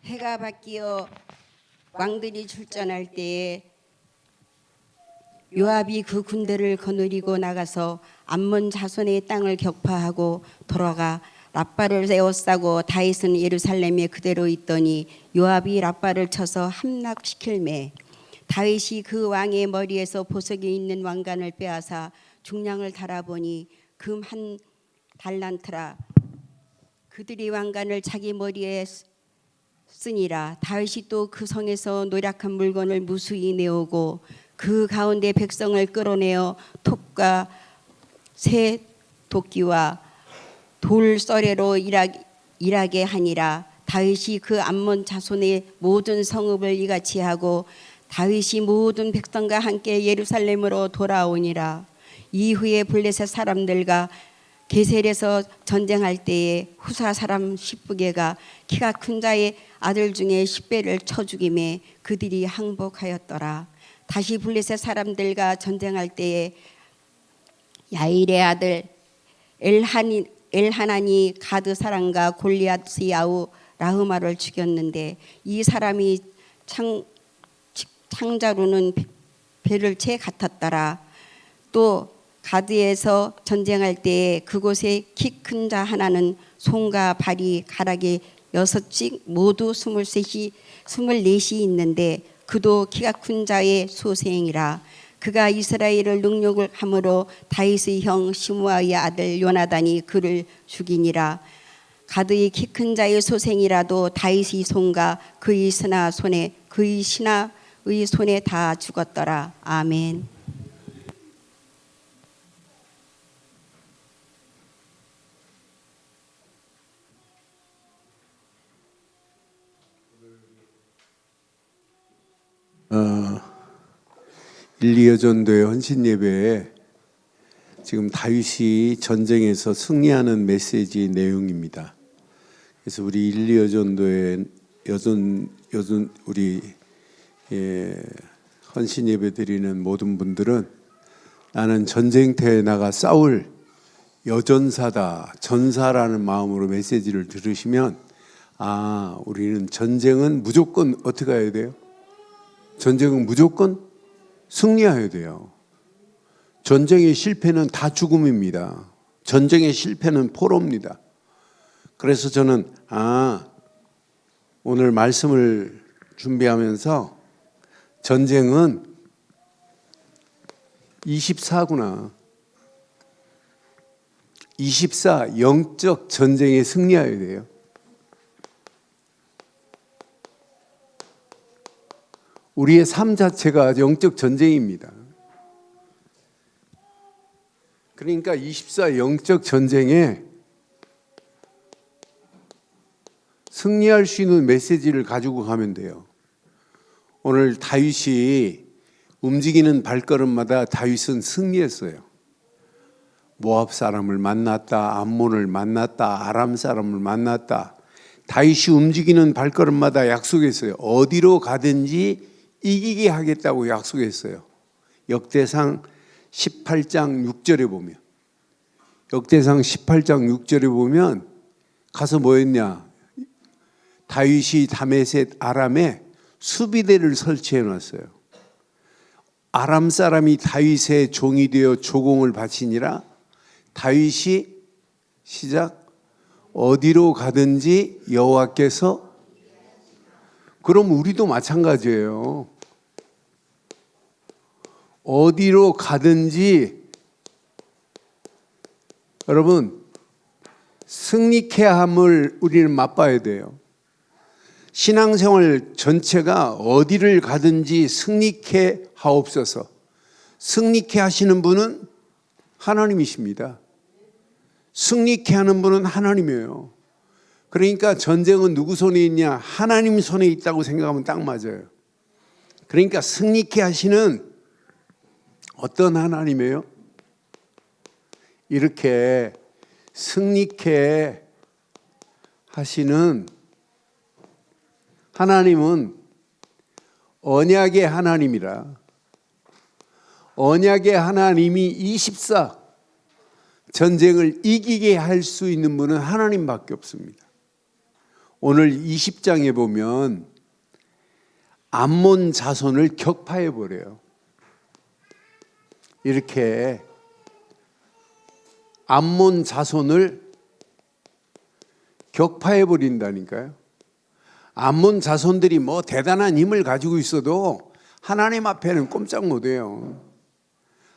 해가 바뀌어 왕들이 출전할 때에 요압이 그 군대를 거느리고 나가서 암몬 자손의 땅을 격파하고 돌아가 랍바를 에워싸고 다윗은 예루살렘에 그대로 있더니 요압이 랍바를 쳐서 함락시킬매 다윗이 그 왕의 머리에서 보석이 있는 왕관을 빼앗아 중량을 달아보니 금 한 달란트라. 그들이 왕관을 자기 머리에 쓰니라. 다윗이 또 그 성에서 노략한 물건을 무수히 내오고 그 가운데 백성을 끌어내어 톱과 새 도끼와 돌서래로 일하게 하니라. 다윗이 그 암몬 자손의 모든 성읍을 이같이 하고 다윗이 모든 백성과 함께 예루살렘으로 돌아오니라. 이후에 블레셋 사람들과 게셀에서 전쟁할 때에 후사 사람 10부개가 키가 큰 자의 아들 중에 10배를 쳐 죽임에 그들이 항복하였더라. 다시 블레셋 사람들과 전쟁할 때에 야일의 아들 엘하나니 가드 사람과 골리앗의 아우 라흐마를 죽였는데 이 사람이 창자로는 배를 채 같았더라. 또 가드에서 전쟁할 때에 그곳에 키 큰 자 하나는 손과 발이 가락이 6씩 모두 24이 있는데 그도 키가 큰 자의 소생이라. 그가 이스라엘을 능욕을 함으로 다윗의 형 시므아의 아들 요나단이 그를 죽이니라. 가드의 키 큰 자의 소생이라도 다윗의 손과 그의 신하 의 손에 다 죽었더라. 아멘. 일리여전도의 헌신예배에 지금 다윗이 전쟁에서 승리하는 메시지 내용입니다. 그래서 우리 일리여전도의 우리 헌신예배 드리는 모든 분들은 나는 전쟁터에 나가 싸울 여전사다, 전사라는 마음으로 메시지를 들으시면 우리는 전쟁은 무조건 어떻게 해야 돼요? 전쟁은 무조건 승리해야 돼요. 전쟁의 실패는 다 죽음입니다. 전쟁의 실패는 포로입니다. 그래서 저는 오늘 말씀을 준비하면서 전쟁은 24구나. 24 영적 전쟁에 승리해야 돼요. 우리의 삶 자체가 영적 전쟁입니다. 그러니까 24 영적 전쟁에 승리할 수 있는 메시지를 가지고 가면 돼요. 오늘 다윗이 움직이는 발걸음마다 다윗은 승리했어요. 모압 사람을 만났다, 암몬을 만났다, 아람 사람을 만났다. 다윗이 움직이는 발걸음마다 약속했어요. 어디로 가든지 이기게 하겠다고 약속했어요. 역대상 18장 6절에 보면, 역대상 18장 6절에 보면 가서 뭐 했냐? 다윗이 다메셋 아람에 수비대를 설치해 놨어요. 아람 사람이 다윗의 종이 되어 조공을 바치니라. 다윗이 시작 어디로 가든지 여호와께서. 그럼 우리도 마찬가지예요. 어디로 가든지 여러분 승리케 함을 우리는 맛봐야 돼요. 신앙생활 전체가 어디를 가든지 승리케 하옵소서. 승리케 하시는 분은 하나님이십니다. 승리케 하는 분은 하나님이에요. 그러니까 전쟁은 누구 손에 있냐? 하나님 손에 있다고 생각하면 딱 맞아요. 그러니까 승리케 하시는 어떤 하나님이에요? 이렇게 승리케 하시는 하나님은 언약의 하나님이라. 언약의 하나님이 24 전쟁을 이기게 할 수 있는 분은 하나님밖에 없습니다. 오늘 20장에 보면 암몬 자손을 격파해 버려요. 이렇게 암몬 자손을 격파해 버린다니까요. 암몬 자손들이 뭐 대단한 힘을 가지고 있어도 하나님 앞에는 꼼짝 못해요.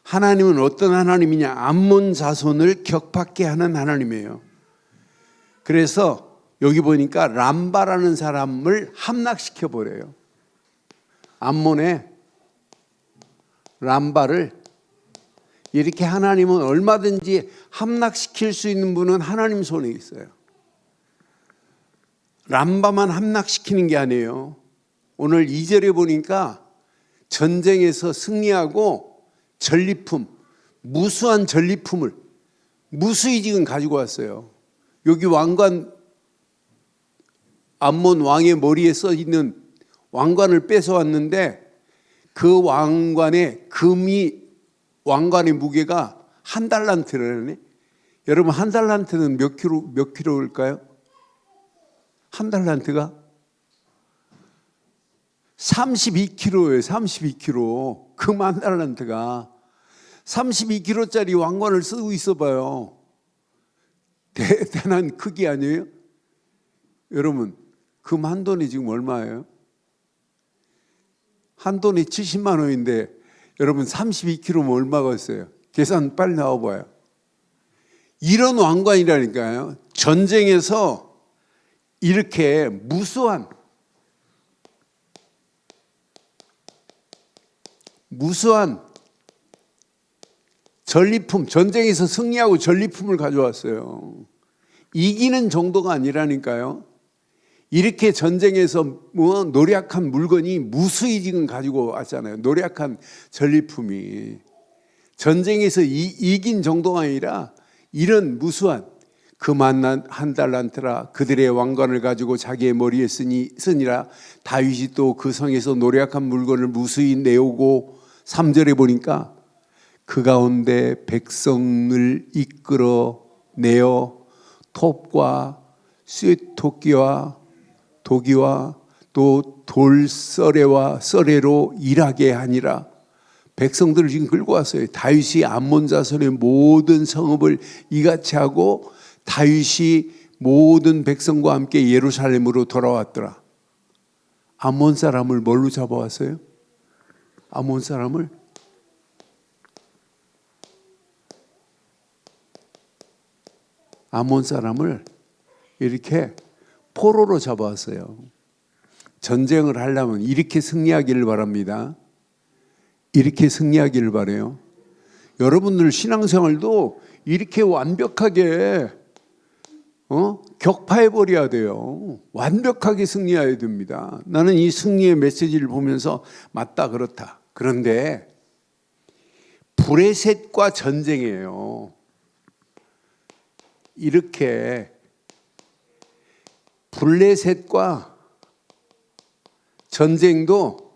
하나님은 어떤 하나님이냐? 암몬 자손을 격파케 하는 하나님이에요. 그래서 여기 보니까 람바라는 사람을 함락시켜 버려요. 암몬의 람바를 이렇게 하나님은 얼마든지 함락시킬 수 있는 분은 하나님 손에 있어요. 람바만 함락시키는 게 아니에요. 오늘 2절에 보니까 전쟁에서 승리하고 전리품, 무수한 전리품을 무수히 지금 가지고 왔어요. 여기 왕관, 암몬 왕의 머리에 써 있는 왕관을 뺏어왔는데 그 왕관의 금이 왕관의 무게가 1달란트라네. 여러분 1달란트는 몇 킬로일까요? 1달란트가 32kg예요. 32kg. 금 1달란트가 32kg짜리 왕관을 쓰고 있어 봐요. 대단한 크기 아니에요? 여러분 금 한 돈이 지금 얼마예요? 한 돈이 70만 원인데 여러분 32kg면 얼마가 있어요? 계산 빨리 나와봐요. 이런 왕관이라니까요. 전쟁에서 이렇게 무수한 전리품, 전쟁에서 승리하고 전리품을 가져왔어요. 이기는 정도가 아니라니까요. 이렇게 전쟁에서 뭐 노력한 물건이 무수히 지금 가지고 왔잖아요. 노력한 전리품이. 전쟁에서 이긴 정도가 아니라 이런 무수한 금 1달란트라 그들의 왕관을 가지고 자기의 머리에 쓰니라. 다윗이 또 그 성에서 노력한 물건을 무수히 내오고 3절에 보니까 그 가운데 백성을 이끌어 내어 톱과 쇠토끼와 도기와 또 돌서래와 서래로 일하게 하니라. 백성들을 지금 끌고 왔어요. 다윗이 암몬 자손의 모든 성읍을 이같이 하고 다윗이 모든 백성과 함께 예루살렘으로 돌아왔더라. 암몬 사람을 뭘로 잡아왔어요? 암몬 사람을 이렇게 포로로 잡아왔어요. 전쟁을 하려면 이렇게 승리하기를 바랍니다. 이렇게 승리하기를 바라요. 여러분들 신앙생활도 이렇게 완벽하게 격파해버려야 돼요. 완벽하게 승리해야 됩니다. 나는 이 승리의 메시지를 보면서 맞다 그렇다. 그런데 브레셋과 전쟁이에요. 이렇게 블레셋과 전쟁도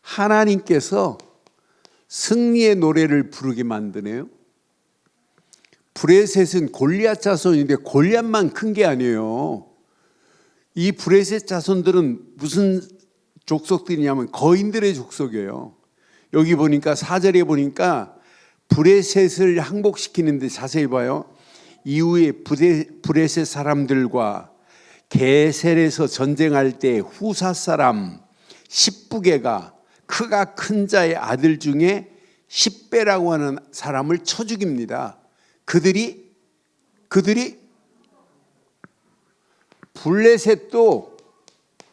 하나님께서 승리의 노래를 부르게 만드네요. 브레셋은 골리앗 자손인데 골리앗만 큰 게 아니에요. 이 브레셋 자손들은 무슨 족속들이냐면 거인들의 족속이에요. 여기 보니까 4절에 보니까 브레셋을 항복시키는데 자세히 봐요. 이후에 브레셋 사람들과 게셀에서 전쟁할 때 후사 사람 10부개가 크가 큰 자의 아들 중에 10배라고 하는 사람을 쳐 죽입니다. 그들이 블레셋도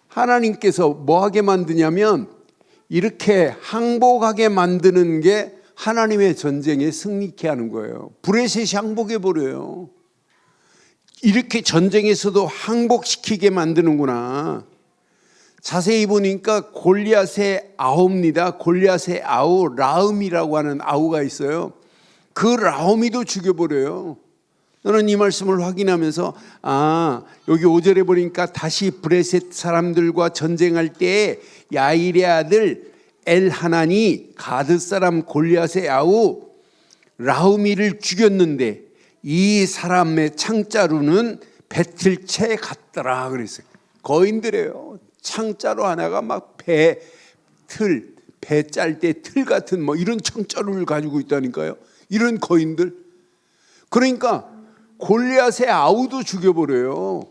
하나님께서 뭐하게 만드냐면 이렇게 항복하게 만드는 게 하나님의 전쟁에 승리케 하는 거예요. 브레셋이 항복해 버려요. 이렇게 전쟁에서도 항복시키게 만드는구나. 자세히 보니까 골리앗의 아우입니다. 골리앗의 아우 라음이라고 하는 아우가 있어요. 그 라음이도 죽여버려요. 저는 이 말씀을 확인하면서 여기 5절에 보니까 다시 브레셋 사람들과 전쟁할 때 야일의 아들 엘하난이 가드 사람 골리앗의 아우 라우미를 죽였는데 이 사람의 창자루는 배틀채 같더라 그랬어요. 거인들이에요. 창자로 하나가 막 배 짤 때 틀 같은 뭐 이런 창자루를 가지고 있다니까요. 이런 거인들. 그러니까 골리앗의 아우도 죽여버려요.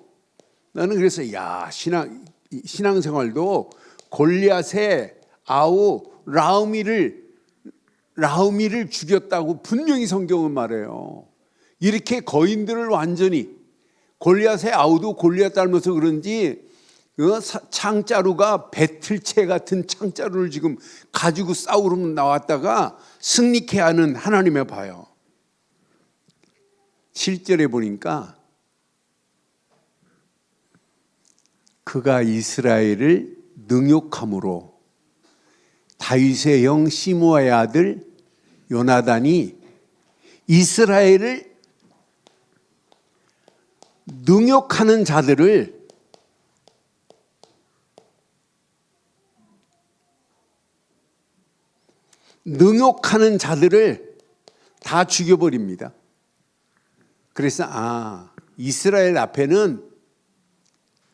나는 그래서 야, 신앙생활도 골리앗의 아우 라우미를 죽였다고 분명히 성경은 말해요. 이렇게 거인들을 완전히, 골리앗의 아우도 골리앗 닮아서 그런지 그 창자루가 배틀채 같은 창자루를 지금 가지고 싸우러 나왔다가 승리케 하는 하나님의 봐요. 7절에 보니까 그가 이스라엘을 능욕함으로 다윗의 형 시므아의 아들 요나단이 이스라엘을 능욕하는 자들을 다 죽여버립니다. 그래서 이스라엘 앞에는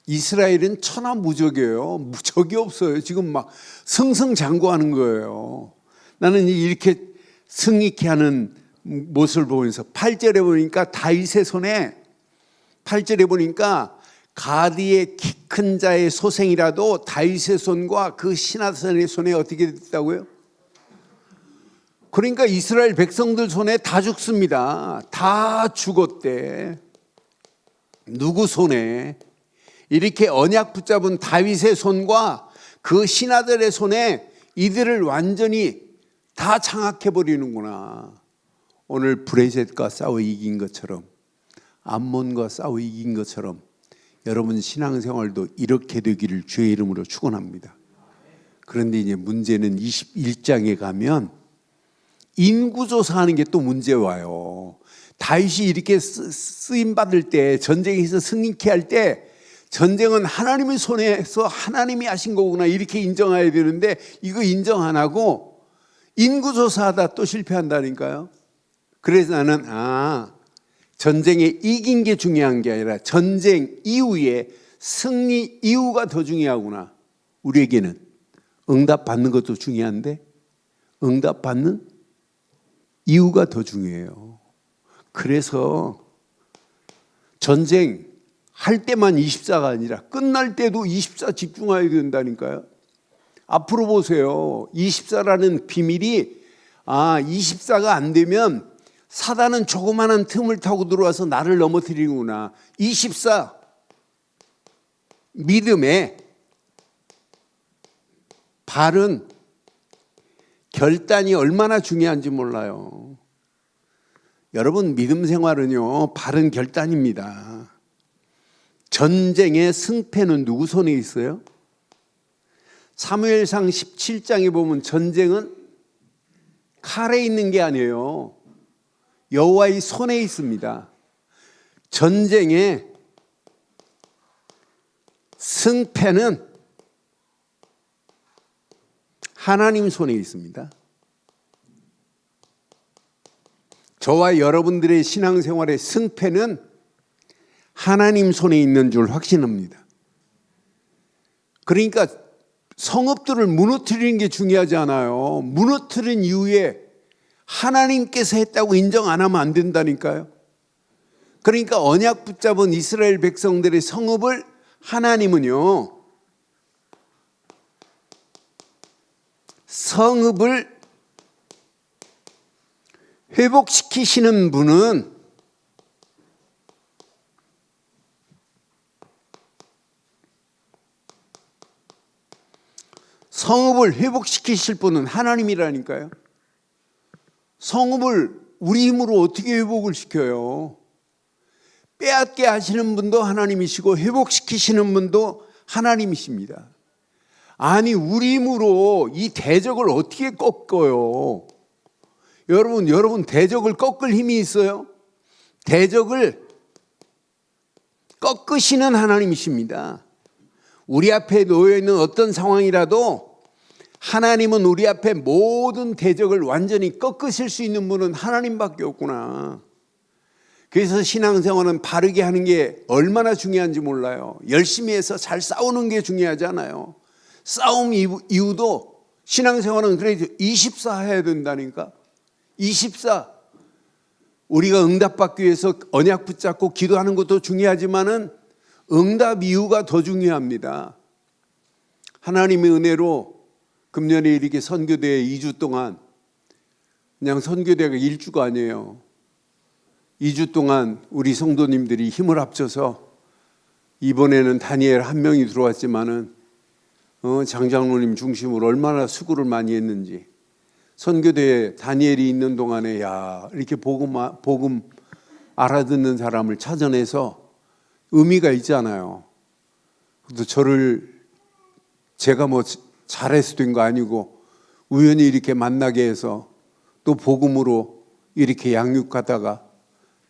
이스라엘은 천하무적이에요. 무적이 없어요. 지금 막 승승장구하는 거예요. 나는 이렇게 승리케 하는 모습을 보면서 8절에 보니까 다윗의 손에 8절에 보니까 가디의 키 큰 자의 소생이라도 다윗의 손과 그 시나선의 손에 어떻게 됐다고요? 그러니까 이스라엘 백성들 손에 다 죽습니다. 다 죽었대. 누구 손에? 이렇게 언약 붙잡은 다윗의 손과 그 신하들의 손에 이들을 완전히 다 장악해버리는구나. 오늘 브레셋과 싸워 이긴 것처럼, 암몬과 싸워 이긴 것처럼 여러분 신앙생활도 이렇게 되기를 주의 이름으로 축원합니다. 그런데 이제 문제는 21장에 가면 인구조사하는 게 또 문제 와요. 다윗이 이렇게 쓰임받을 때, 전쟁에서 승리케 할 때 전쟁은 하나님의 손에서 하나님이 하신 거구나 이렇게 인정해야 되는데 이거 인정 안 하고 인구조사하다 또 실패한다니까요. 그래서 나는 전쟁에 이긴 게 중요한 게 아니라 전쟁 이후에 승리 이후가 더 중요하구나. 우리에게는 응답받는 것도 중요한데 응답받는 이유가 더 중요해요. 그래서 전쟁 할 때만 24가 아니라 끝날 때도 24 집중해야 된다니까요. 앞으로 보세요. 24라는 비밀이 24가 안 되면 사단은 조그마한 틈을 타고 들어와서 나를 넘어뜨리는구나. 24 믿음의 발은 결단이 얼마나 중요한지 몰라요. 여러분 믿음 생활은요 바른 결단입니다. 전쟁의 승패는 누구 손에 있어요? 사무엘상 17장에 보면 전쟁은 칼에 있는 게 아니에요. 여호와의 손에 있습니다. 전쟁의 승패는 하나님 손에 있습니다. 저와 여러분들의 신앙생활의 승패는 하나님 손에 있는 줄 확신합니다. 그러니까 성읍들을 무너뜨리는 게 중요하지 않아요. 무너뜨린 이후에 하나님께서 했다고 인정 안 하면 안 된다니까요. 그러니까 언약 붙잡은 이스라엘 백성들의 성읍을 하나님은요 성읍을 회복시키시는 분은 성읍을 회복시키실 분은 하나님이라니까요. 성읍을 우리 힘으로 어떻게 회복을 시켜요? 빼앗게 하시는 분도 하나님이시고 회복시키시는 분도 하나님이십니다. 아니 우리 힘으로 이 대적을 어떻게 꺾어요? 여러분 대적을 꺾을 힘이 있어요? 대적을 꺾으시는 하나님이십니다. 우리 앞에 놓여있는 어떤 상황이라도 하나님은 우리 앞에 모든 대적을 완전히 꺾으실 수 있는 분은 하나님밖에 없구나. 그래서 신앙생활은 바르게 하는 게 얼마나 중요한지 몰라요. 열심히 해서 잘 싸우는 게 중요하지 않아요. 싸움 이유도 신앙생활은 그래도 24 해야 된다니까. 24. 우리가 응답받기 위해서 언약 붙잡고 기도하는 것도 중요하지만은 응답 이유가 더 중요합니다. 하나님의 은혜로 금년에 이렇게 선교대회 2주 동안, 그냥 선교대회가 1주가 아니에요. 2주 동안 우리 성도님들이 힘을 합쳐서 이번에는 다니엘 한 명이 들어왔지만은 장장로님 중심으로 얼마나 수고를 많이 했는지, 선교대회 다니엘이 있는 동안에 이렇게 복음 알아듣는 사람을 찾아내서 의미가 있잖아요. 그래도 제가 뭐 잘해서 된 거 아니고 우연히 이렇게 만나게 해서 또 복음으로 이렇게 양육하다가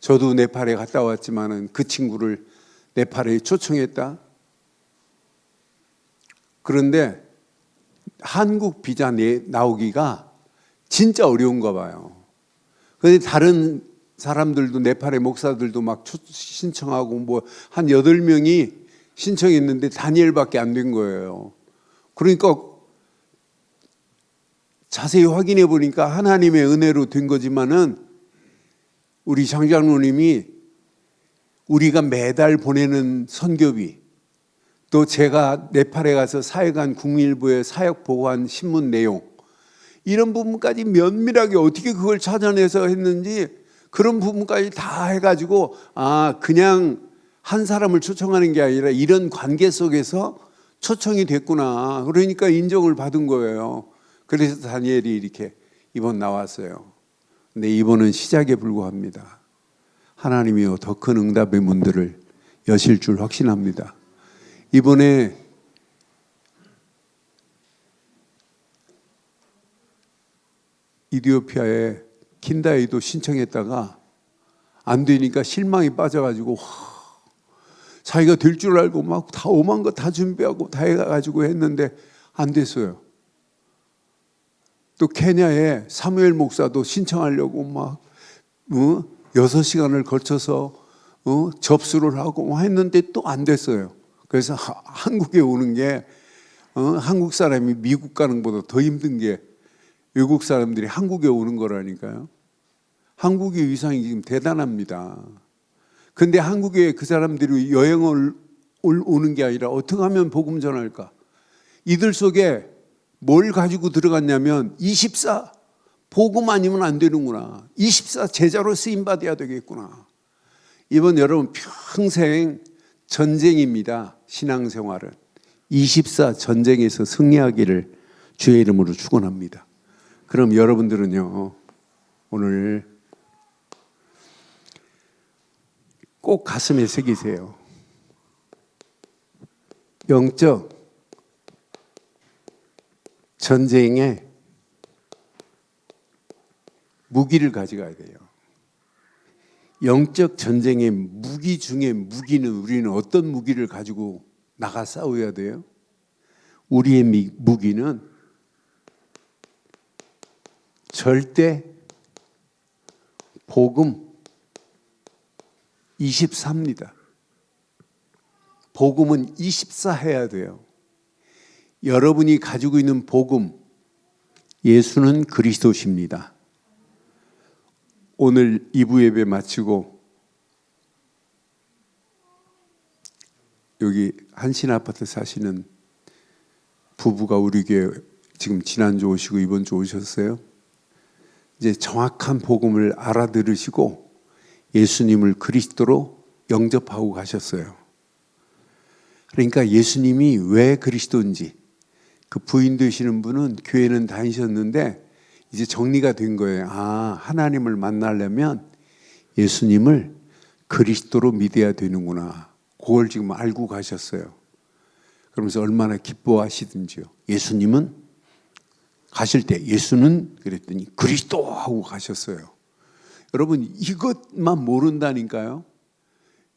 저도 네팔에 갔다 왔지만은 그 친구를 네팔에 초청했다. 그런데 한국 비자 나오기가 진짜 어려운가 봐요. 그런데 다른 사람들도 네팔의 목사들도 막 신청하고 뭐 한 8명이 신청했는데 다니엘밖에 안 된 거예요. 그러니까 자세히 확인해 보니까 하나님의 은혜로 된 거지만은 우리 장장로님이 우리가 매달 보내는 선교비, 또 제가 네팔에 가서 사회관 국민일보에 사역 보고한 신문 내용, 이런 부분까지 면밀하게 어떻게 그걸 찾아내서 했는지, 그런 부분까지 다 해가지고 그냥 한 사람을 초청하는 게 아니라 이런 관계 속에서 초청이 됐구나. 그러니까 인정을 받은 거예요. 그래서 다니엘이 이렇게 이번 나왔어요. 근데 이번은 시작에 불과합니다. 하나님이요, 더 큰 응답의 문들을 여실 줄 확신합니다. 이번에 이디오피아에 킨다이도 신청했다가 안 되니까 실망이 빠져가지고 자기가 될 줄 알고 막 다 오만 거 다 준비하고 다 해가지고 했는데 안 됐어요. 또 케냐에 사무엘 목사도 신청하려고 막 6시간을 걸쳐서 접수를 하고 했는데 또 안 됐어요. 그래서 한국에 오는 게 한국 사람이 미국 가는 것보다 더 힘든 게 외국 사람들이 한국에 오는 거라니까요. 한국의 위상이 지금 대단합니다. 근데 한국에 그 사람들이 여행을 오는 게 아니라 어떻게 하면 복음 전할까? 이들 속에 뭘 가지고 들어갔냐면 24 복음 아니면 안 되는구나. 24 제자로 쓰임 받아야 되겠구나. 이번 여러분 평생 전쟁입니다. 신앙생활은 24 전쟁에서 승리하기를 주의 이름으로 축원합니다. 그럼 여러분들은요, 오늘 꼭 가슴에 새기세요. 영적 전쟁에 무기를 가져가야 돼요. 영적 전쟁의 무기 중에 무기는, 우리는 어떤 무기를 가지고 나가 싸워야 돼요? 우리의 무기는 절대 복음 24입니다. 복음은 24 해야 돼요. 여러분이 가지고 있는 복음, 예수는 그리스도십니다. 오늘 2부 예배 마치고 여기 한신아파트 사시는 부부가 우리 교회 지금 지난주 오시고 이번 주 오셨어요. 이제 정확한 복음을 알아들으시고 예수님을 그리스도로 영접하고 가셨어요. 그러니까 예수님이 왜 그리스도인지, 그 부인 되시는 분은 교회는 다니셨는데 이제 정리가 된 거예요. 하나님을 만나려면 예수님을 그리스도로 믿어야 되는구나. 그걸 지금 알고 가셨어요. 그러면서 얼마나 기뻐하시든지요. 예수님은 가실 때 예수는 그랬더니 그리스도 하고 가셨어요. 여러분 이것만 모른다니까요.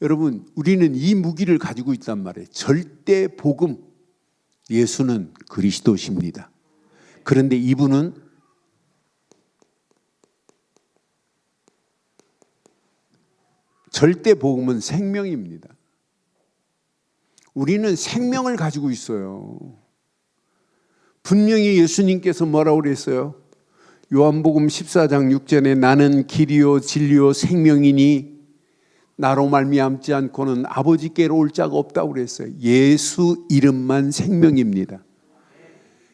여러분 우리는 이 무기를 가지고 있단 말이에요. 절대 복음, 예수는 그리스도십니다. 그런데 이분은 절대 복음은 생명입니다. 우리는 생명을 가지고 있어요. 분명히 예수님께서 뭐라고 그랬어요? 요한복음 14장 6절에 나는 길이요 진리요 생명이니 나로 말미암지 않고는 아버지께로 올 자가 없다고 그랬어요. 예수 이름만 생명입니다.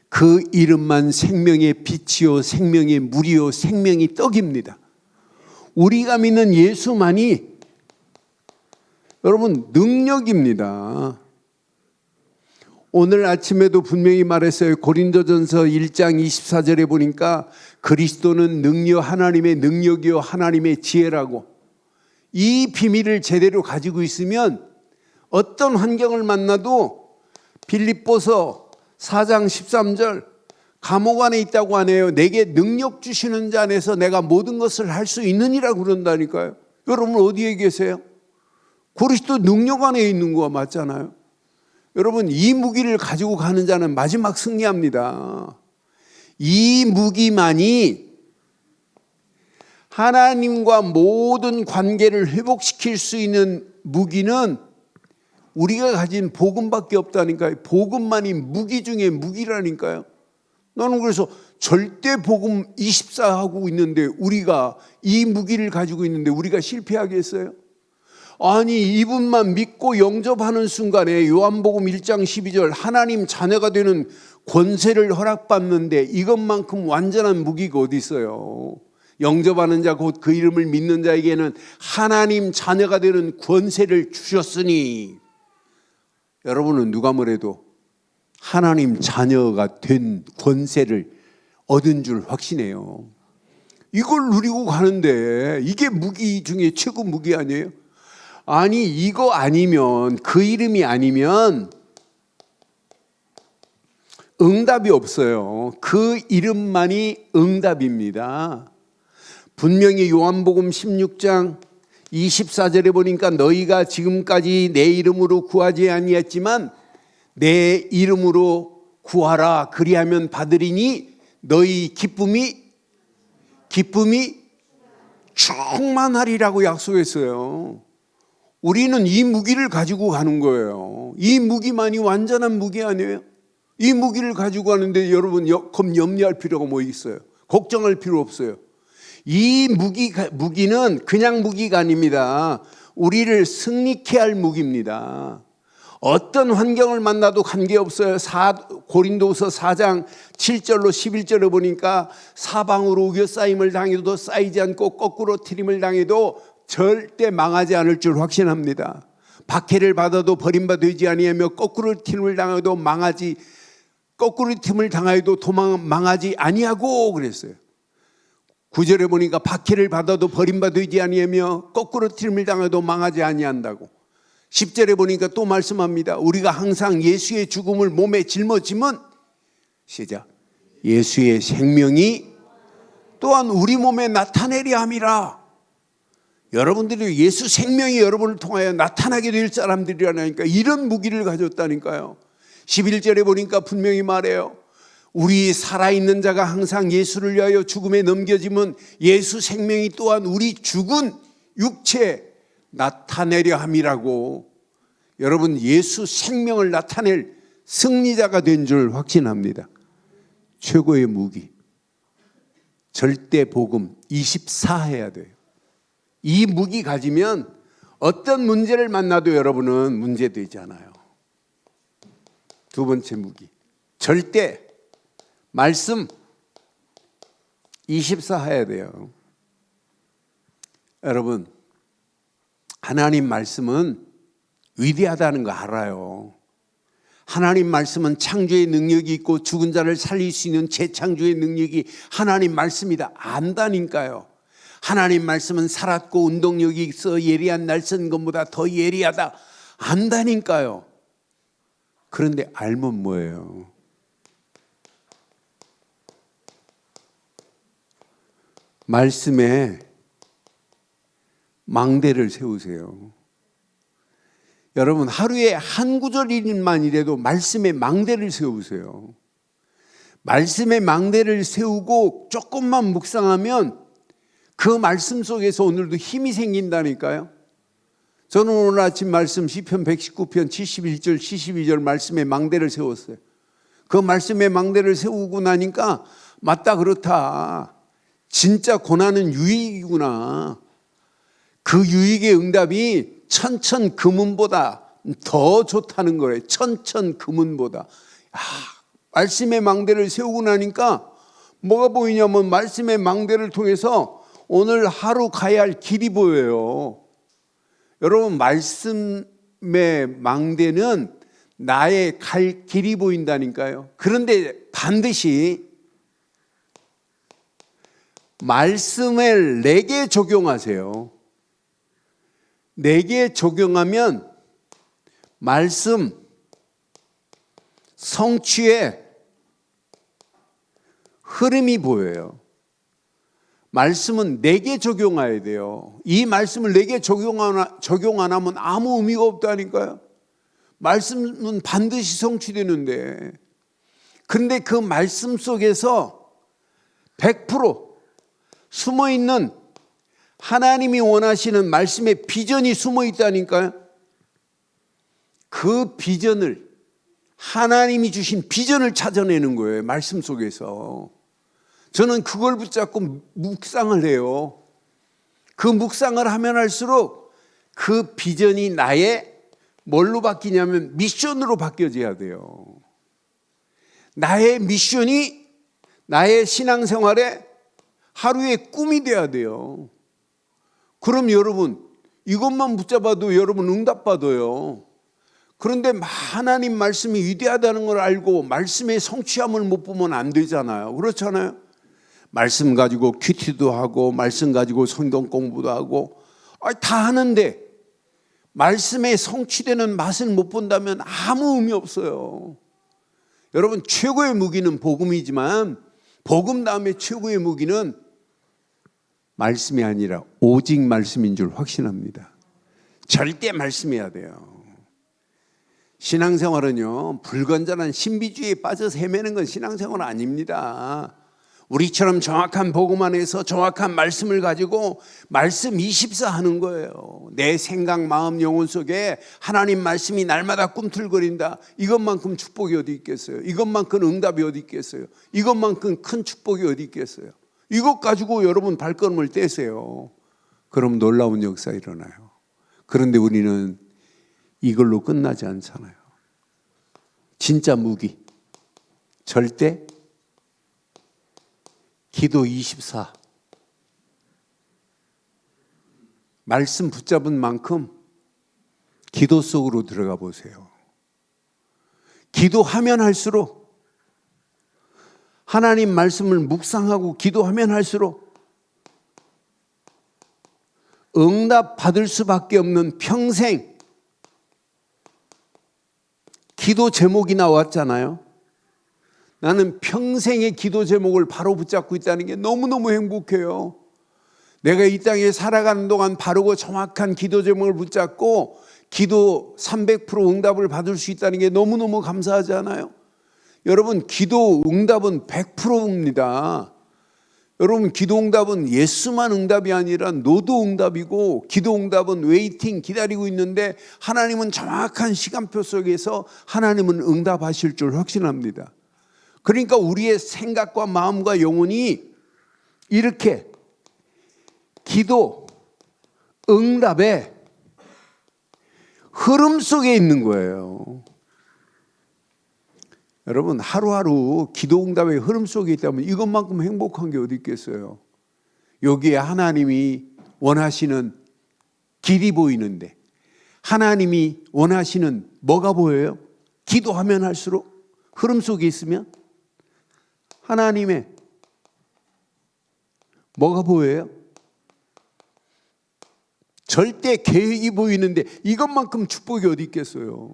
그 이름만 생명의 빛이요 생명의 물이요 생명의 떡입니다. 우리가 믿는 예수만이 여러분 능력입니다. 오늘 아침에도 분명히 말했어요. 고린도전서 1장 24절에 보니까 그리스도는 능력 하나님의 능력이요 하나님의 지혜라고. 이 비밀을 제대로 가지고 있으면 어떤 환경을 만나도 빌립보서 4장 13절 감옥 안에 있다고 하네요. 내게 능력 주시는 자 안에서 내가 모든 것을 할 수 있느니라고 그런다니까요. 여러분 어디에 계세요? 그리스도 능력 안에 있는 거 맞잖아요. 여러분 이 무기를 가지고 가는 자는 마지막 승리합니다. 이 무기만이 하나님과 모든 관계를 회복시킬 수 있는 무기는 우리가 가진 복음밖에 없다니까요. 복음만이 무기 중에 무기라니까요. 나는 그래서 절대 복음 24하고 있는데 우리가 이 무기를 가지고 있는데 우리가 실패하겠어요? 아니 이분만 믿고 영접하는 순간에 요한복음 1장 12절 하나님 자녀가 되는 권세를 허락받는데 이것만큼 완전한 무기가 어디 있어요? 영접하는 자 곧 그 이름을 믿는 자에게는 하나님 자녀가 되는 권세를 주셨으니 여러분은 누가 뭐래도 하나님 자녀가 된 권세를 얻은 줄 확신해요. 이걸 누리고 가는데 이게 무기 중에 최고 무기 아니에요? 아니 이거 아니면 그 이름이 아니면 응답이 없어요. 그 이름만이 응답입니다. 분명히 요한복음 16장 24절에 보니까 너희가 지금까지 내 이름으로 구하지 아니했지만 내 이름으로 구하라 그리하면 받으리니 너희 기쁨이 충만하리라고 약속했어요. 우리는 이 무기를 가지고 가는 거예요. 이 무기만이 완전한 무기 아니에요? 이 무기를 가지고 가는데 여러분 염려할 필요가 뭐 있어요? 걱정할 필요 없어요. 이 무기는 그냥 무기가 아닙니다. 우리를 승리케 할 무기입니다. 어떤 환경을 만나도 관계없어요. 고린도서 4장 7절로 11절을 보니까 사방으로 우겨싸임을 당해도 쌓이지 않고 거꾸로 트림을 당해도 절대 망하지 않을 줄 확신합니다. 박해를 받아도 버림받지 아니하며 거꾸로 트림을 당해도 거꾸로 틈을 당하여도 망하지 아니하고 그랬어요. 9절에 보니까 박해를 받아도 버림받지 아니하며 거꾸로 틈을 당해도 망하지 아니한다고. 10절에 보니까 또 말씀합니다. 우리가 항상 예수의 죽음을 몸에 짊어지면 시작. 예수의 생명이 또한 우리 몸에 나타내려 함이라. 여러분들이 예수 생명이 여러분을 통하여 나타나게 될 사람들이라니까 이런 무기를 가졌다니까요. 11절에 보니까 분명히 말해요. 우리 살아있는 자가 항상 예수를 위하여 죽음에 넘겨지면 예수 생명이 또한 우리 죽은 육체에 나타내려 함이라고. 여러분 예수 생명을 나타낼 승리자가 된 줄 확신합니다. 최고의 무기 절대 복음 24 해야 돼요. 이 무기 가지면 어떤 문제를 만나도 여러분은 문제되지 않아요. 두 번째 무기 절대 말씀 24 해야 돼요. 여러분 하나님 말씀은 위대하다는 거 알아요. 하나님 말씀은 창조의 능력이 있고 죽은 자를 살릴 수 있는 재창조의 능력이 하나님 말씀이다. 안다니까요. 하나님 말씀은 살았고 운동력이 있어 예리한 날선 것보다 더 예리하다. 안다니까요. 그런데 알면 뭐예요? 말씀에 망대를 세우세요. 여러분 하루에 한 구절만이라도 말씀에 망대를 세우세요. 말씀에 망대를 세우고 조금만 묵상하면 그 말씀 속에서 오늘도 힘이 생긴다니까요. 저는 오늘 아침 말씀 시편 119편 71절 72절 말씀에 망대를 세웠어요. 그 말씀에 망대를 세우고 나니까 맞다, 그렇다. 진짜 고난은 유익이구나. 그 유익의 응답이 천천금은보다 더 좋다는 거예요. 천천금은보다. 말씀의 망대를 세우고 나니까 뭐가 보이냐면 말씀의 망대를 통해서 오늘 하루 가야 할 길이 보여요. 여러분, 말씀의 망대는 나의 갈 길이 보인다니까요. 그런데 반드시 말씀을 내게 적용하세요. 내게 적용하면 말씀 성취의 흐름이 보여요. 말씀은 내게 적용해야 돼요. 이 말씀을 내게 적용 안 하면 아무 의미가 없다니까요. 말씀은 반드시 성취되는데, 그런데 그 말씀 속에서 100% 숨어있는 하나님이 원하시는 말씀의 비전이 숨어 있다니까요. 그 비전을, 하나님이 주신 비전을 찾아내는 거예요. 말씀 속에서. 저는 그걸 붙잡고 묵상을 해요. 그 묵상을 하면 할수록 그 비전이 나의 뭘로 바뀌냐면 미션으로 바뀌어져야 돼요. 나의 미션이 나의 신앙생활의 하루의 꿈이 돼야 돼요. 그럼 여러분, 이것만 붙잡아도 여러분 응답받아요. 그런데 하나님 말씀이 위대하다는 걸 알고 말씀의 성취함을 못 보면 안 되잖아요. 그렇잖아요. 말씀 가지고 큐티도 하고 말씀 가지고 성경 공부도 하고 다 하는데 말씀에 성취되는 맛을 못 본다면 아무 의미 없어요. 여러분, 최고의 무기는 복음이지만 복음 다음에 최고의 무기는 말씀이 아니라 오직 말씀인 줄 확신합니다. 절대 말씀해야 돼요. 신앙생활은요, 불건전한 신비주의에 빠져서 헤매는 건 신앙생활 아닙니다. 우리처럼 정확한 복음 안에서 정확한 말씀을 가지고 말씀 24 하는 거예요. 내 생각, 마음, 영혼 속에 하나님 말씀이 날마다 꿈틀거린다. 이것만큼 축복이 어디 있겠어요? 이것만큼 응답이 어디 있겠어요? 이것만큼 큰 축복이 어디 있겠어요? 이것 가지고 여러분 발걸음을 떼세요. 그럼 놀라운 역사 일어나요. 그런데 우리는 이걸로 끝나지 않잖아요. 진짜 무기, 절대 기도 24. 말씀 붙잡은 만큼 기도 속으로 들어가 보세요. 기도하면 할수록, 하나님 말씀을 묵상하고 기도하면 할수록 응답 받을 수밖에 없는 평생 기도 제목이 나왔잖아요. 나는 평생의 기도 제목을 바로 붙잡고 있다는 게 너무너무 행복해요. 내가 이 땅에 살아가는 동안 바르고 정확한 기도 제목을 붙잡고 기도 300% 응답을 받을 수 있다는 게 너무너무 감사하지 않아요? 여러분, 기도 응답은 100%입니다. 여러분, 기도 응답은 예수만 응답이 아니라 너도 응답이고, 기도 응답은 웨이팅, 기다리고 있는데 하나님은 정확한 시간표 속에서 하나님은 응답하실 줄 확신합니다. 그러니까 우리의 생각과 마음과 영혼이 이렇게 기도 응답의 흐름 속에 있는 거예요. 여러분, 하루하루 기도 응답의 흐름 속에 있다면 이것만큼 행복한 게 어디 있겠어요? 여기에 하나님이 원하시는 길이 보이는데, 하나님이 원하시는 뭐가 보여요? 기도하면 할수록 흐름 속에 있으면 하나님의 뭐가 보여요? 절대 계획이 보이는데 이것만큼 축복이 어디 있겠어요?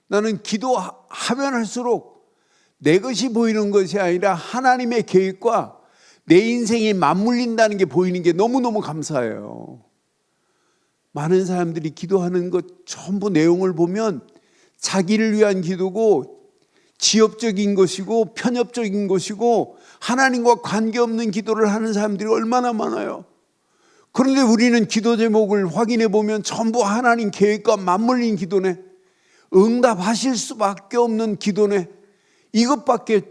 나는 기도하면 할수록 내 것이 보이는 것이 아니라 하나님의 계획과 내 인생이 맞물린다는 게 보이는 게 너무너무 감사해요. 많은 사람들이 기도하는 것 전부 내용을 보면 자기를 위한 기도고, 지엽적인 것이고, 편협적인 것이고, 하나님과 관계없는 기도를 하는 사람들이 얼마나 많아요. 그런데 우리는 기도 제목을 확인해 보면 전부 하나님 계획과 맞물린 기도네. 응답하실 수밖에 없는 기도네. 이것밖에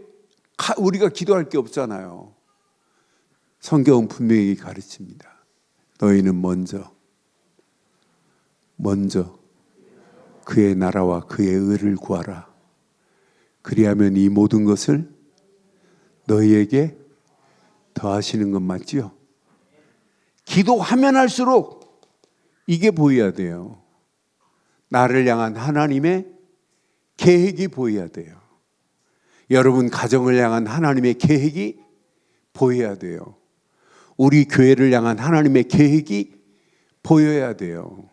우리가 기도할 게 없잖아요. 성경은 분명히 가르칩니다. 너희는 먼저 그의 나라와 그의 의를 구하라. 그리하면 이 모든 것을 너희에게 더하시는 것 맞지요? 기도하면 할수록 이게 보여야 돼요. 나를 향한 하나님의 계획이 보여야 돼요. 여러분 가정을 향한 하나님의 계획이 보여야 돼요. 우리 교회를 향한 하나님의 계획이 보여야 돼요.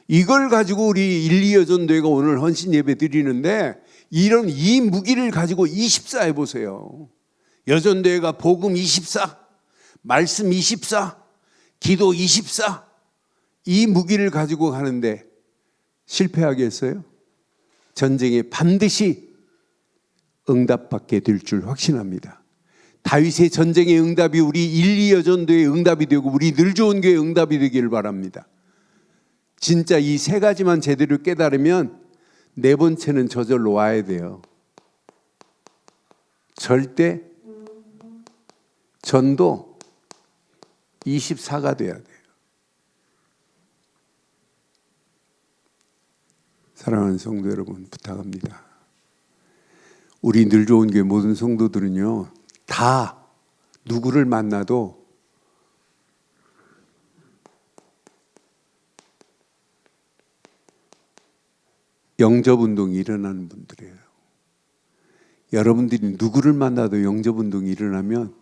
이걸 가지고 우리 1, 2 여전도회가 오늘 헌신 예배 드리는데 이런 이 무기를 가지고 24 해보세요. 여전도회가 복음 24, 말씀 24, 기도 24, 이 무기를 가지고 가는데 실패하겠어요? 전쟁에 반드시 응답받게 될 줄 확신합니다. 다윗의 전쟁의 응답이 우리 1, 2 여전도의 응답이 되고 우리 늘 좋은 교회의 응답이 되기를 바랍니다. 진짜 이 세 가지만 제대로 깨달으면 네 번째는 저절로 와야 돼요. 절대 전도 24가 돼야 돼요. 사랑하는 성도 여러분, 부탁합니다. 우리 늘 좋은 교회 모든 성도들은요, 다 누구를 만나도 영접운동이 일어나는 분들이에요. 여러분들이 누구를 만나도 영접운동이 일어나면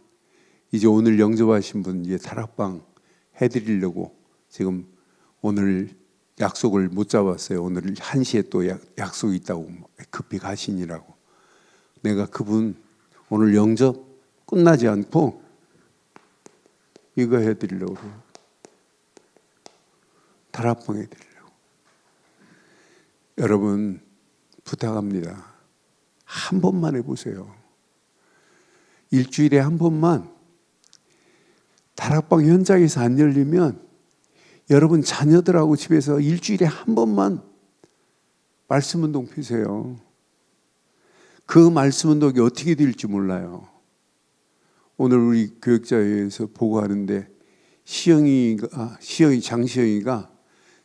이제 오늘 영접하신 분 이제 다락방 해드리려고 지금 오늘 약속을 못 잡았어요. 오늘 1시에 또 약속이 있다고 급히 가시니라고. 내가 그분 오늘 영접 끝나지 않고 이거 해드리려고 그래요. 다락방 해드리려고. 여러분 부탁합니다. 한 번만 해보세요. 일주일에 한 번만 다락방 현장에서 안 열리면 여러분 자녀들하고 집에서 일주일에 한 번만 말씀운동 피세요. 그 말씀운동이 어떻게 될지 몰라요. 오늘 우리 교육자회에서 보고하는데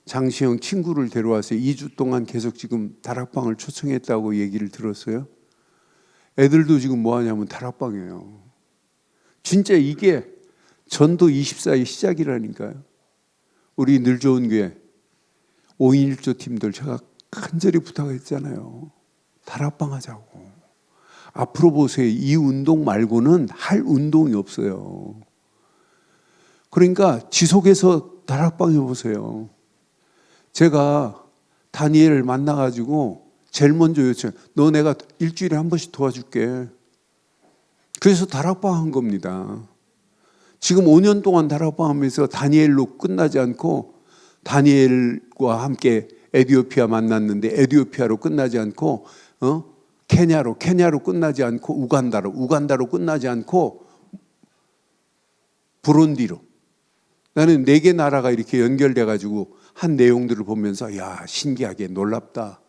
장시영 친구를 데려와서 2주 동안 계속 지금 다락방을 초청했다고 얘기를 들었어요. 애들도 지금 뭐 하냐면 다락방이에요. 진짜 이게 전도 24의 시작이라니까요. 우리 늘 좋은 교회 5인 1조 팀들 제가 간절히 부탁했잖아요. 다락방 하자고. 앞으로 보세요. 이 운동 말고는 할 운동이 없어요. 그러니까 지속해서 다락방 해보세요. 제가 다니엘을 만나가지고 제일 먼저 요청, 너 내가 일주일에 한 번씩 도와줄게. 그래서 다락방 한 겁니다. 지금 5년 동안 다락방 하면서 다니엘로 끝나지 않고 다니엘과 함께 에티오피아 만났는데 에티오피아로 끝나지 않고 케냐로 끝나지 않고 우간다로 끝나지 않고 부룬디로. 나는 4개 나라가 이렇게 연결돼 가지고 한 내용들을 보면서 야, 신기하게 놀랍다.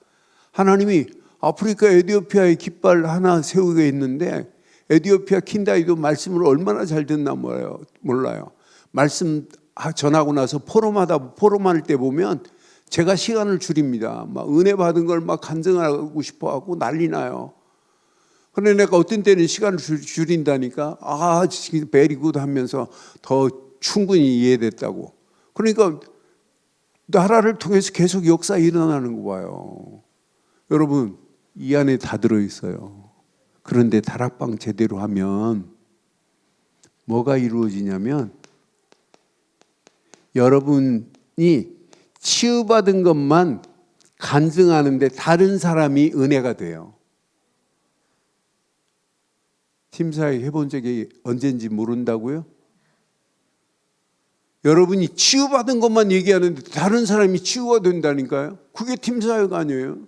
하나님이 아프리카 에티오피아의 깃발 하나 세우게 했는데 에티오피아 킨다이도 말씀을 얼마나 잘 듣나 몰라요. 말씀 전하고 나서 포럼할 때 보면 제가 시간을 줄입니다. 막 은혜 받은 걸 막 간증하고 싶어 하고 난리 나요. 그런데 내가 어떤 때는 시간을 줄인다니까 지금 베리굿 하면서 더 충분히 이해됐다고. 그러니까 나라를 통해서 계속 역사 일어나는 거 봐요. 여러분 이 안에 다 들어있어요. 그런데 다락방 제대로 하면 뭐가 이루어지냐면 여러분이 치유받은 것만 간증하는데 다른 사람이 은혜가 돼요. 팀사회 해본 적이 언젠지 모른다고요? 여러분이 치유받은 것만 얘기하는데 다른 사람이 치유가 된다니까요. 그게 팀사회가 아니에요.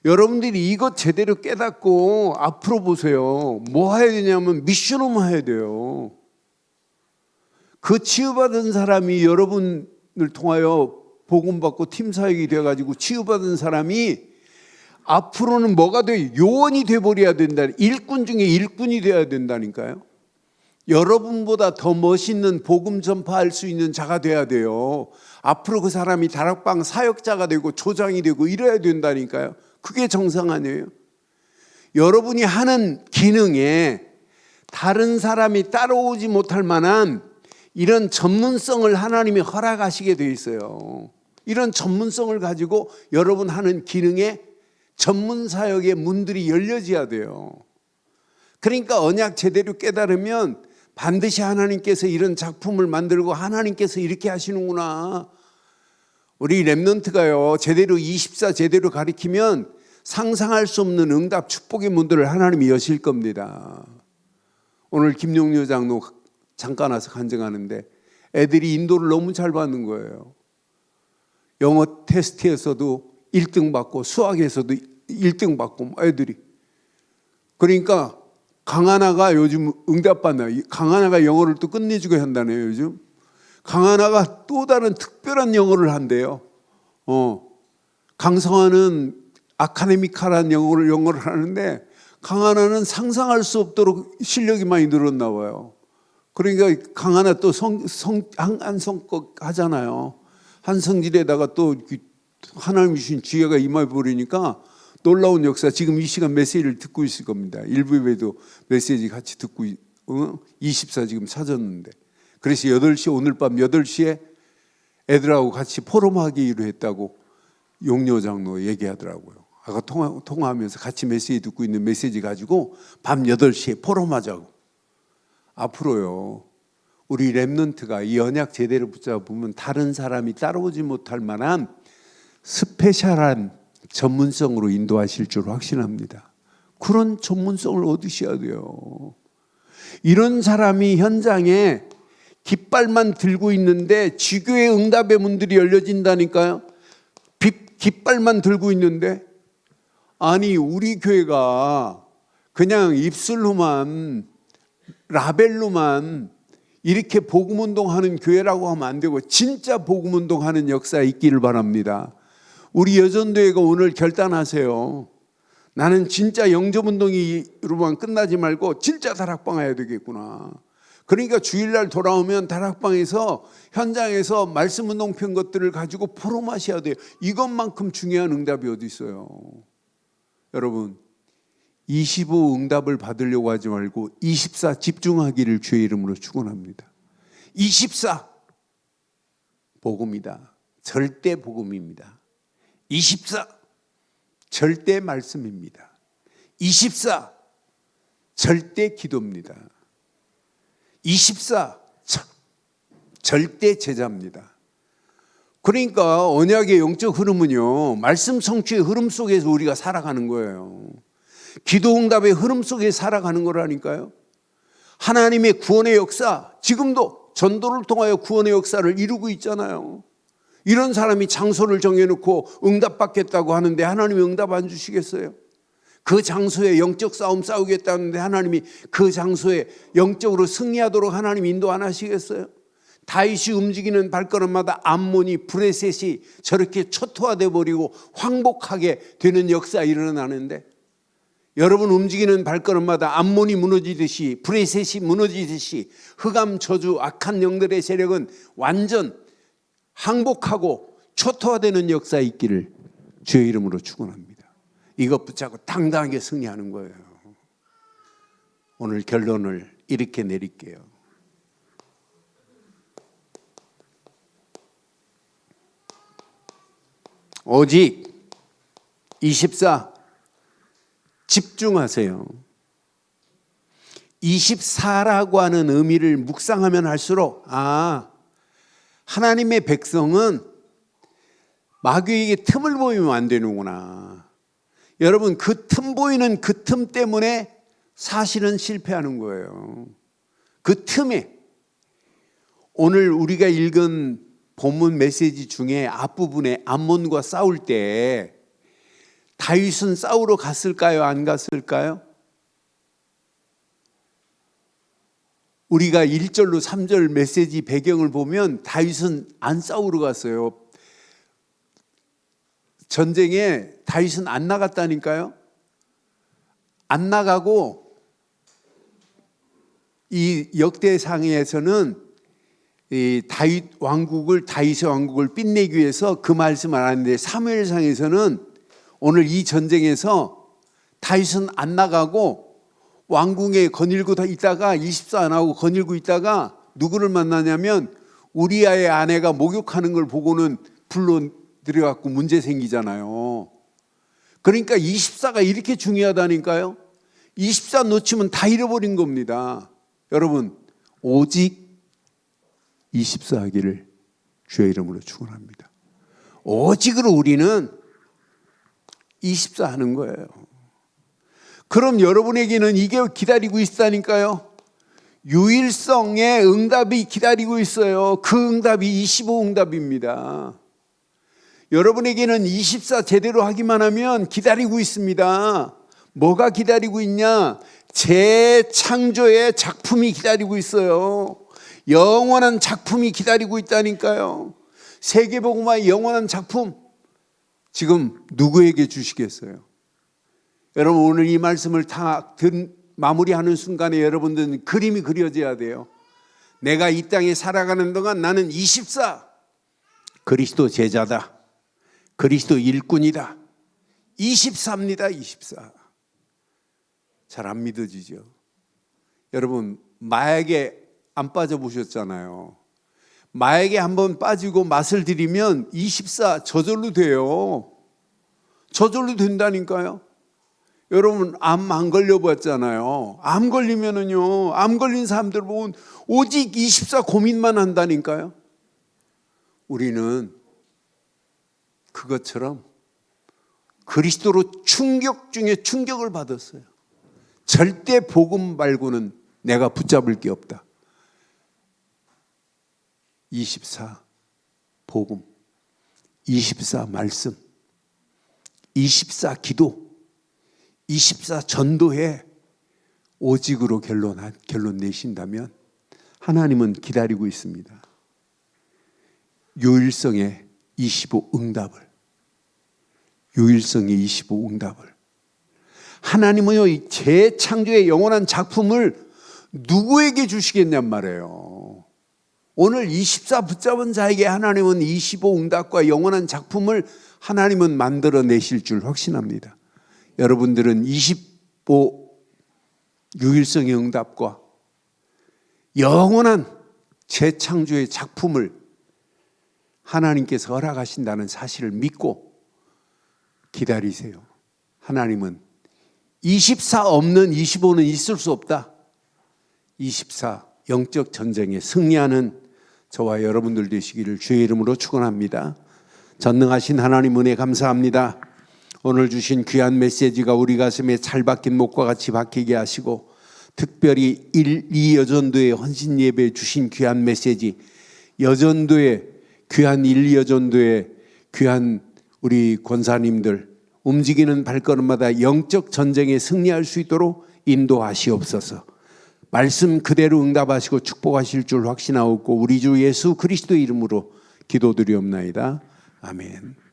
여러분들이 이것 제대로 깨닫고 앞으로 보세요. 뭐 해야 되냐면 미션홈 해야 돼요. 그 치유받은 사람이 여러분을 통하여 복음받고 팀사역이 돼가지고 치유받은 사람이 앞으로는 뭐가 돼? 요원이 돼버려야 된다. 일꾼 중에 일꾼이 돼야 된다니까요. 여러분보다 더 멋있는 복음 전파할 수 있는 자가 돼야 돼요. 앞으로 그 사람이 다락방 사역자가 되고 조장이 되고 이래야 된다니까요. 그게 정상 아니에요? 여러분이 하는 기능에 다른 사람이 따라오지 못할 만한 이런 전문성을 하나님이 허락하시게 돼 있어요. 이런 전문성을 가지고 여러분 하는 기능에 전문 사역의 문들이 열려져야 돼요. 그러니까 언약 제대로 깨달으면 반드시 하나님께서 이런 작품을 만들고 하나님께서 이렇게 하시는구나. 우리 렘넌트가요, 제대로 24 제대로 가리키면 상상할 수 없는 응답 축복의 문들을 하나님이 여실 겁니다. 오늘 김용료 장로 잠깐 와서 간증하는데 애들이 인도를 너무 잘 받는 거예요. 영어 테스트에서도 1등 받고 수학에서도 1등 받고 애들이. 그러니까 강하나가 요즘 응답받나요. 강하나가 영어를 또 끝내주고 한다네요. 요즘 강하나가 또 다른 특별한 영어를 한대요. 강성환은 아카데미카란 영어를 하는데 강하나는 상상할 수 없도록 실력이 많이 늘었나 봐요. 그러니까 강하나 또 한성껏 하잖아요. 한성질에다가 또 하나님 주신 지혜가 임해 버리니까 놀라운 역사. 지금 이 시간 메시지를 듣고 있을 겁니다. 일부에도 메시지 같이 듣고 24 지금 찾았는데, 그래서 8시 오늘 밤 8시에 애들하고 같이 포럼하기로 했다고 용료 장로 얘기하더라고요. 아까 통화하면서 같이 메시지 듣고 있는 메시지 가지고 밤 8시에 포럼하자고. 앞으로요, 우리 렘넌트가 이 언약 제대로 붙잡으면 다른 사람이 따라오지 못할 만한 스페셜한 전문성으로 인도하실 줄 확신합니다. 그런 전문성을 얻으셔야 돼요. 이런 사람이 현장에 깃발만 들고 있는데 지교의 응답의 문들이 열려진다니까요. 깃발만 들고 있는데, 아니 우리 교회가 그냥 입술로만 라벨로만 이렇게 복음운동하는 교회라고 하면 안 되고 진짜 복음운동하는 역사에 있기를 바랍니다. 우리 여전도회가 오늘 결단하세요. 나는 진짜 영접운동으로만 끝나지 말고 진짜 다락방 해야 되겠구나. 그러니까 주일날 돌아오면 다락방에서 현장에서 말씀운동 편 것들을 가지고 포럼하셔야 돼요. 이것만큼 중요한 응답이 어디 있어요. 여러분, 25 응답을 받으려고 하지 말고 24 집중하기를 주의 이름으로 축원합니다. 24 복음이다. 절대 복음입니다. 24 절대 말씀입니다. 24 절대 기도입니다. 24 절대 제자입니다. 그러니까 언약의 영적 흐름은요, 말씀 성취의 흐름 속에서 우리가 살아가는 거예요. 기도 응답의 흐름 속에 살아가는 거라니까요. 하나님의 구원의 역사, 지금도 전도를 통하여 구원의 역사를 이루고 있잖아요. 이런 사람이 장소를 정해놓고 응답받겠다고 하는데 하나님이 응답 안 주시겠어요? 그 장소에 영적 싸움 싸우겠다는데 하나님이 그 장소에 영적으로 승리하도록 하나님 인도 안 하시겠어요? 다윗이 움직이는 발걸음마다 암몬이 브레셋이 저렇게 초토화돼 버리고 황복하게 되는 역사 일어나는데, 여러분 움직이는 발걸음마다 암몬이 무너지듯이 브레셋이 무너지듯이 흑암 저주 악한 영들의 세력은 완전 항복하고 초토화되는 역사에 있기를 주의 이름으로 축원합니다. 이것 붙잡고 당당하게 승리하는 거예요. 오늘 결론을 이렇게 내릴게요. 오직 24 집중하세요. 24라고 하는 의미를 묵상하면 할수록 하나님의 백성은 마귀에게 틈을 보이면 안 되는구나. 여러분, 그 틈 보이는 그 틈 때문에 사실은 실패하는 거예요. 그 틈에 오늘 우리가 읽은 본문 메시지 중에 앞부분에 암몬과 싸울 때 다윗은 싸우러 갔을까요? 안 갔을까요? 우리가 1절로 3절 메시지 배경을 보면 다윗은 안 싸우러 갔어요. 전쟁에 다윗은 안 나갔다니까요. 안 나가고 이 역대상에서는 이 다윗의 왕국을 빛내기 위해서 그 말씀을 하는데, 사무엘상에서는 오늘 이 전쟁에서 다윗은 안 나가고 왕궁에 거닐고 있다가 24 안 하고 거닐고 있다가 누구를 만나냐면 우리아의 아내가 목욕하는 걸 보고는 불러 들여갖고 문제 생기잖아요. 그러니까 24가 이렇게 중요하다니까요. 24 놓치면 다 잃어버린 겁니다. 여러분, 오직 24 하기를 주의 이름으로 축원합니다. 오직으로 우리는 24 하는 거예요. 그럼 여러분에게는 이게 기다리고 있다니까요. 유일성의 응답이 기다리고 있어요. 그 응답이 25 응답입니다. 여러분에게는 24 제대로 하기만 하면 기다리고 있습니다. 뭐가 기다리고 있냐? 재창조의 작품이 기다리고 있어요. 영원한 작품이 기다리고 있다니까요. 세계복음화의 영원한 작품, 지금 누구에게 주시겠어요? 여러분, 오늘 이 말씀을 다 마무리하는 순간에 여러분들은 그림이 그려져야 돼요. 내가 이 땅에 살아가는 동안 나는 24 그리스도 제자다, 그리스도 일꾼이다. 24입니다. 24. 잘 안 믿어지죠? 여러분, 마약에 안 빠져보셨잖아요. 마약에 한번 빠지고 맛을 들이면 24 저절로 돼요. 저절로 된다니까요. 여러분, 암 안 걸려봤잖아요. 암 걸리면은요, 암 걸린 사람들 보면 오직 24 고민만 한다니까요. 우리는 그것처럼 그리스도로 충격 중에 충격을 받았어요. 절대 복음 말고는 내가 붙잡을 게 없다. 24 복음, 24 말씀, 24 기도, 24 전도에 오직으로 결론 내신다면 하나님은 기다리고 있습니다. 유일성의 25 응답을, 유일성의 25 응답을. 하나님은요, 이 재창조의 영원한 작품을 누구에게 주시겠냔 말이에요. 오늘 24 붙잡은 자에게 하나님은 25 응답과 영원한 작품을 하나님은 만들어내실 줄 확신합니다. 여러분들은 25 유일성의 응답과 영원한 재창조의 작품을 하나님께서 허락하신다는 사실을 믿고 기다리세요. 하나님은 24 없는 25는 있을 수 없다. 24 영적 전쟁에 승리하는 저와 여러분들 되시기를 주의 이름으로 축원합니다. 전능하신 하나님 은혜 감사합니다. 오늘 주신 귀한 메시지가 우리 가슴에 잘 박힌 목과 같이 박히게 하시고, 특별히 1, 2 여전도의 헌신 예배에 주신 귀한 메시지, 여전도의 귀한 1, 2 여전도의 귀한 우리 권사님들 움직이는 발걸음마다 영적 전쟁에 승리할 수 있도록 인도하시옵소서. 말씀 그대로 응답하시고 축복하실 줄 확신하옵고 우리 주 예수 그리스도의 이름으로 기도드리옵나이다. 아멘.